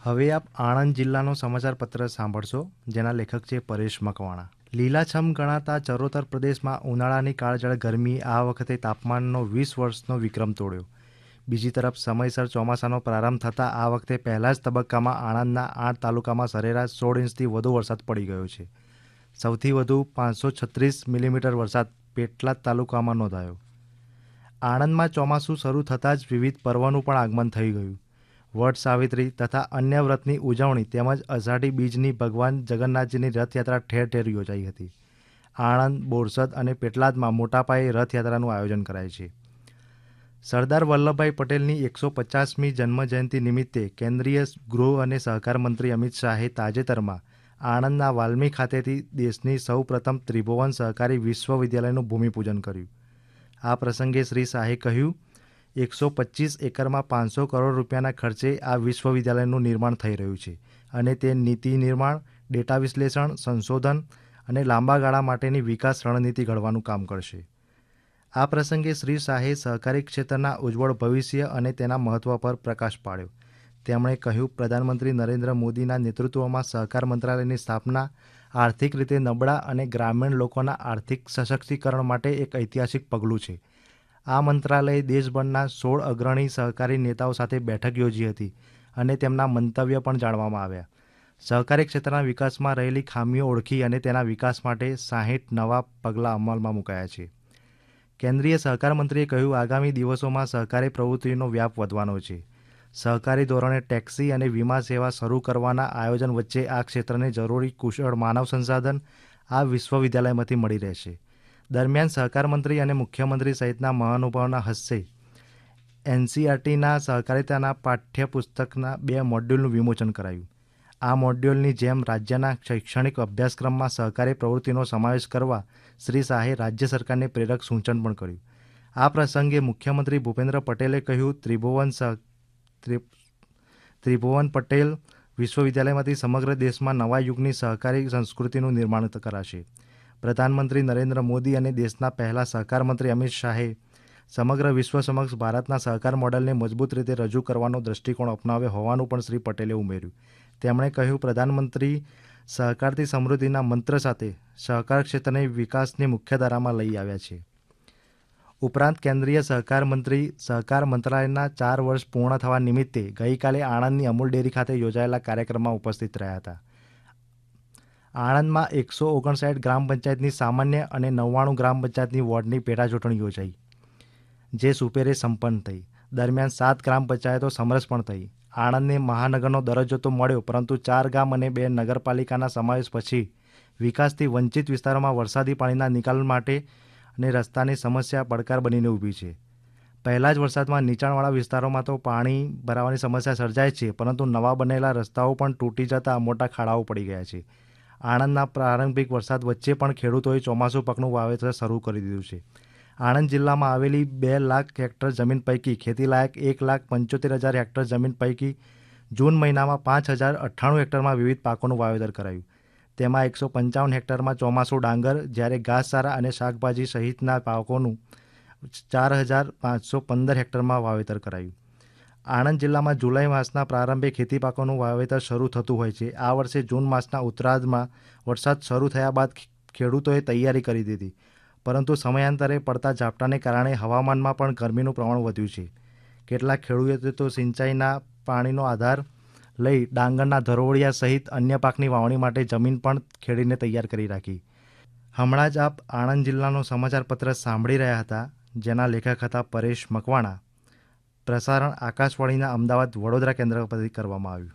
હવે આપ આણંદ જિલ્લાનો સમાચાર પત્ર સાંભળશો, જેના લેખક છે પરેશ મકવાણા. લીલાછમ ગણાતા ચરોતર પ્રદેશમાં ઉનાળાની કાળઝાળ ગરમી આ વખતે તાપમાનનો 20 વર્ષનો વિક્રમ તોડ્યો. બીજી તરફ સમયસર ચોમાસાનો પ્રારંભ થતાં આ વખતે પહેલા જ તબક્કામાં આણંદના 8 તાલુકામાં સરેરાશ 16 ઇંચથી વધુ વરસાદ પડી ગયો છે. સૌથી વધુ 536 મિલીમીટર વરસાદ પેટલાદ તાલુકામાં નોંધાયો. આણંદમાં ચોમાસું શરૂ થતાં જ વિવિધ પર્વનું પણ આગમન થઈ ગયું. વટ સાવિત્રી તથા અન્ય વ્રતની ઉજવણી તેમજ અષાઢી બીજની ભગવાન જગન્નાથજીની રથયાત્રા ઠેર ઠેર યોજાઈ હતી. આણંદ, બોરસદ અને પેટલાદમાં મોટા પાયે રથયાત્રાનું આયોજન કરાય છે. સરદાર વલ્લભભાઈ પટેલની 150મી જન્મજયંતિ નિમિત્તે કેન્દ્રીય ગૃહ અને સહકાર મંત્રી અમિત શાહે તાજેતરમાં આણંદના વાલ્મી ખાતેથી દેશની સૌપ્રથમ ત્રિભુવન સહકારી વિશ્વવિદ્યાલયનું ભૂમિપૂજન કર્યું. આ પ્રસંગે શ્રી શાહે કહ્યું, 125 એકરમાં 500 કરોડ રૂપિયાના ખર્ચે આ વિશ્વવિદ્યાલયનું નિર્માણ થઈ રહ્યું છે અને તે નીતિ નિર્માણ, ડેટા વિશ્લેષણ, સંશોધન અને લાંબા ગાળા માટેની વિકાસ રણનીતિ ઘડવાનું કામ કરશે. આ પ્રસંગે શ્રી શાહે સહકારી ક્ષેત્રના ઉજ્જવળ ભવિષ્ય અને તેના મહત્વ પર પ્રકાશ પાડ્યો. તેમણે કહ્યું, પ્રધાનમંત્રી નરેન્દ્ર મોદીના નેતૃત્વમાં સહકાર મંત્રાલયની સ્થાપના આર્થિક રીતે નબળા અને ગ્રામીણ લોકોના આર્થિક સશક્તિકરણ માટે એક ઐતિહાસિક પગલું છે. આ મંત્રાલયે દેશભરના 16 અગ્રણી સહકારી નેતાઓ સાથે બેઠક યોજી હતી અને તેમના મંતવ્ય પણ જાણવામાં આવ્યા. સહકારી ક્ષેત્રના વિકાસમાં રહેલી ખામીઓ ઓળખી અને તેના વિકાસ માટે 60 નવા પગલાં અમલમાં મુકાયા છે. કેન્દ્રીય સહકાર મંત્રીએ કહ્યું, આગામી દિવસોમાં સહકારી પ્રવૃત્તિનો વ્યાપ વધવાનો છે. સહકારી ધોરણે ટેક્સી અને વીમા સેવા શરૂ કરવાના આયોજન વચ્ચે આ ક્ષેત્રને જરૂરી કુશળ માનવ સંસાધન આ વિશ્વવિદ્યાલયમાંથી મળી રહેશે. દરમિયાન સહકાર મંત્રી અને મુખ્યમંત્રી સહિતના મહાનુભાવોના હસ્તે એનસીઈઆરટીના સહકારિતાના પાઠ્યપુસ્તકના 2 મોડ્યુલનું વિમોચન કરાયું. આ મોડ્યુલની જેમ રાજ્યના શૈક્ષણિક અભ્યાસક્રમમાં સહકારી પ્રવૃત્તિનો સમાવેશ કરવા શ્રી શાહે રાજ્ય સરકારને પ્રેરક સૂચન પણ કર્યું. આ પ્રસંગે મુખ્યમંત્રી ભૂપેન્દ્ર પટેલે કહ્યું, ત્રિભુવન પટેલ વિશ્વવિદ્યાલયમાંથી સમગ્ર દેશમાં નવા યુગની સહકારી સંસ્કૃતિનું નિર્માણ કરાશે. પ્રધાનમંત્રી નરેન્દ્ર મોદી અને દેશના પહેલા સહકાર મંત્રી અમિત શાહે સમગ્ર વિશ્વ સમક્ષ ભારતના સહકાર મોડેલને મજબૂત રીતે રજૂ કરવાનો દૃષ્ટિકોણ અપનાવ્યો હોવાનું પણ શ્રી પટેલે ઉમેર્યું. તેમણે કહ્યું, પ્રધાનમંત્રી સહકારથી સમૃદ્ધિના મંત્ર સાથે સહકાર ક્ષેત્રને વિકાસની મુખ્યધારામાં લઈ આવ્યા છે. ઉપરાંત કેન્દ્રીય સહકાર મંત્રી સહકાર મંત્રાલયના 4 વર્ષ પૂર્ણ થવા નિમિત્તે ગઈકાલે આણંદની અમૂલ ડેરી ખાતે યોજાયેલા કાર્યક્રમમાં ઉપસ્થિત રહ્યા હતા. આણંદમાં 159 ગ્રામ પંચાયતની સામાન્ય અને 99 ગ્રામ પંચાયતની વોર્ડની પેટાચૂંટણી યોજાઈ, જે સુપેરે સંપન્ન થઈ. દરમિયાન 7 ગ્રામ પંચાયતો સમરસ પણ થઈ. આણંદને મહાનગરનો દરજ્જો તો મળ્યો, પરંતુ 4 ગામ અને 2 નગરપાલિકાના સમાવેશ પછી વિકાસથી વંચિત વિસ્તારોમાં વરસાદી પાણીના નિકાલ માટે અને રસ્તાની સમસ્યા પડકાર બનીને ઊભી છે. પહેલા જ વરસાદમાં નીચાણવાળા વિસ્તારોમાં તો પાણી ભરાવાની સમસ્યા સર્જાય છે, પરંતુ નવા બનેલા રસ્તાઓ પણ તૂટી જતા મોટા ખાડાઓ પડી ગયા છે. આણંદના પ્રારંભિક વરસાદ વચ્ચે પણ ખેડૂતોએ ચોમાસું પાકનું વાવેતર શરૂ કરી દીધું છે. આણંદ જિલ્લામાં આવેલી 2 લાખ હેક્ટર જમીન પૈકી ખેતીલાયક 1,75,000 હેક્ટર જમીન પૈકી જૂન મહિનામાં 5,098 હેક્ટરમાં વિવિધ પાકોનું વાવેતર કરાયું. તેમાં 155 હેક્ટરમાં ચોમાસું ડાંગર, જ્યારે ઘાસચારા અને શાકભાજી સહિતના પાકોનું 4,515 હેક્ટરમાં વાવેતર કરાયું. આણંદ જિલ્લામાં જુલાઈ માસના પ્રારંભે ખેતી પાકોનું વાવેતર શરૂ થતું હોય છે. આ વર્ષે જૂન માસના ઉત્તરાર્ધમાં વરસાદ શરૂ થયા બાદ ખેડૂતોએ તૈયારી કરી દીધી, પરંતુ સમયાંતરે પડતા ઝાપટાને કારણે હવામાનમાં પણ ગરમીનું પ્રમાણ વધ્યું છે. કેટલાક ખેડૂતોએ તો સિંચાઈના પાણીનો આધાર લઈ ડાંગરના ધરોળિયા સહિત અન્ય પાકની વાવણી માટે જમીન પણ ખેડીને તૈયાર કરી રાખી. હમણાં જ આપ આણંદ જિલ્લાનો સમાચાર પત્ર સાંભળી રહ્યા હતા, જેના લેખક હતા પરેશ મકવાણા. પ્રસારણ આકાશવાણીના અમદાવાદ વડોદરા કેન્દ્ર પરથી કરવામાં આવ્યું.